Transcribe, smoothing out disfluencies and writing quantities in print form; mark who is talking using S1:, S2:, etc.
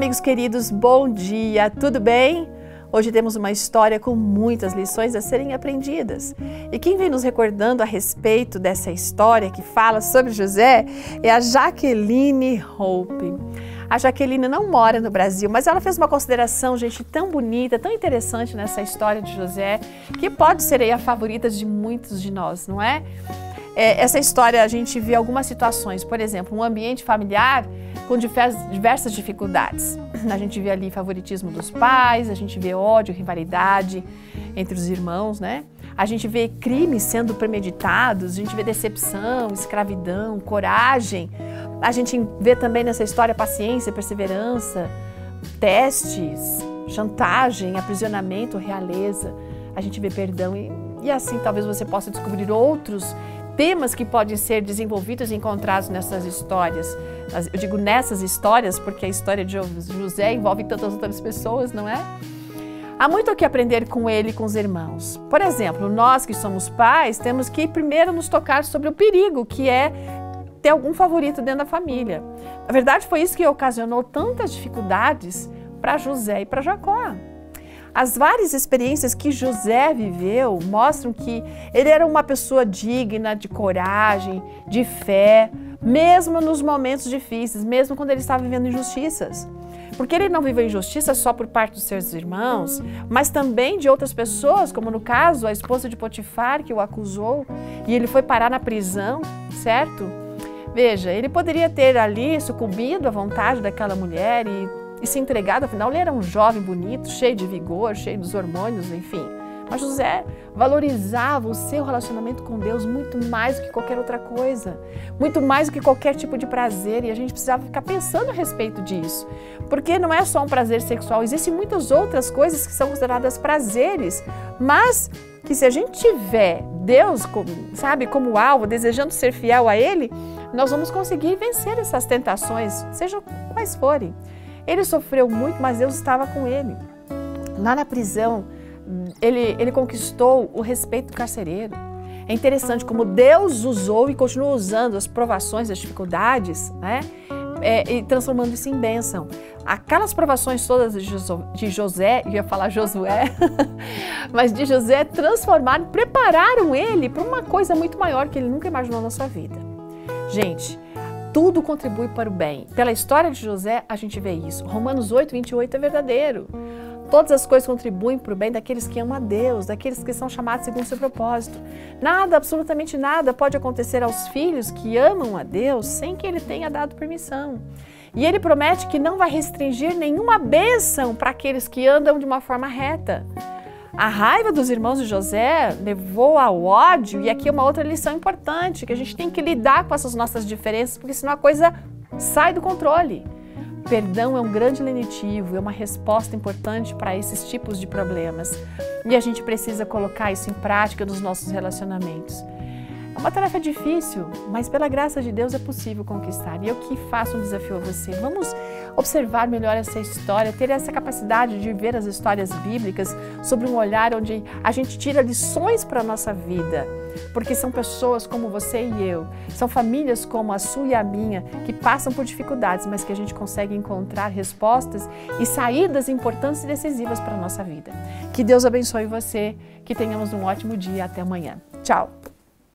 S1: amigos queridos, bom dia, tudo bem? Hoje temos uma história com muitas lições a serem aprendidas. E quem vem nos recordando a respeito dessa história que fala sobre José é a Jaqueline Hope. A Jaqueline não mora no Brasil, mas ela fez uma consideração, gente, tão bonita, tão interessante nessa história de José, que pode ser aí a favorita de muitos de nós, não é? Essa história a gente vê algumas situações, por exemplo, um ambiente familiar com diversas dificuldades. A gente vê ali favoritismo dos pais, a gente vê ódio, rivalidade entre os irmãos, né? A gente vê crimes sendo premeditados, a gente vê decepção, escravidão, coragem. A gente vê também nessa história paciência, perseverança, testes, chantagem, aprisionamento, realeza. A gente vê perdão e assim talvez você possa descobrir outros temas que podem ser desenvolvidos e encontrados nessas histórias. Eu digo nessas histórias porque a história de José envolve tantas outras pessoas, não é? Há muito o que aprender com ele e com os irmãos. Por exemplo, nós que somos pais temos que primeiro nos tocar sobre o perigo que é ter algum favorito dentro da família. Na verdade, foi isso que ocasionou tantas dificuldades para José e para Jacó. As várias experiências que José viveu mostram que ele era uma pessoa digna de coragem, de fé, mesmo nos momentos difíceis, mesmo quando ele estava vivendo injustiças. Porque ele não viveu injustiça só por parte dos seus irmãos, mas também de outras pessoas, como no caso a esposa de Potifar que o acusou e ele foi parar na prisão, certo? Veja, ele poderia ter ali sucumbido à vontade daquela mulher e se entregado, afinal ele era um jovem bonito, cheio de vigor, cheio dos hormônios, enfim. Mas José valorizava o seu relacionamento com Deus muito mais do que qualquer outra coisa, muito mais do que qualquer tipo de prazer, e a gente precisava ficar pensando a respeito disso, porque não é só um prazer sexual, existem muitas outras coisas que são consideradas prazeres, mas que se a gente tiver Deus, sabe, como alvo, desejando ser fiel a Ele, nós vamos conseguir vencer essas tentações, sejam quais forem. Ele sofreu muito, mas Deus estava com ele. Lá na prisão, ele conquistou o respeito do carcereiro. É interessante como Deus usou e continua usando as provações, as dificuldades, né? E transformando isso em bênção. Aquelas provações todas de José, eu ia falar Josué, mas de José transformaram, prepararam ele para uma coisa muito maior que ele nunca imaginou na sua vida. Gente, tudo contribui para o bem. Pela história de José, a gente vê isso. Romanos 8:28 é verdadeiro. Todas as coisas contribuem para o bem daqueles que amam a Deus, daqueles que são chamados segundo o seu propósito. Nada, absolutamente nada, pode acontecer aos filhos que amam a Deus sem que Ele tenha dado permissão. E Ele promete que não vai restringir nenhuma bênção para aqueles que andam de uma forma reta. A raiva dos irmãos de José levou ao ódio, e aqui é uma outra lição importante, que a gente tem que lidar com essas nossas diferenças, porque senão a coisa sai do controle. Perdão é um grande lenitivo, é uma resposta importante para esses tipos de problemas. E a gente precisa colocar isso em prática nos nossos relacionamentos. É uma tarefa difícil, mas pela graça de Deus é possível conquistar. E eu que faço um desafio a você. Vamos observar melhor essa história, ter essa capacidade de ver as histórias bíblicas sobre um olhar onde a gente tira lições para a nossa vida. Porque são pessoas como você e eu, são famílias como a sua e a minha, que passam por dificuldades, mas que a gente consegue encontrar respostas e saídas importantes e decisivas para a nossa vida. Que Deus abençoe você, que tenhamos um ótimo dia. Até amanhã. Tchau!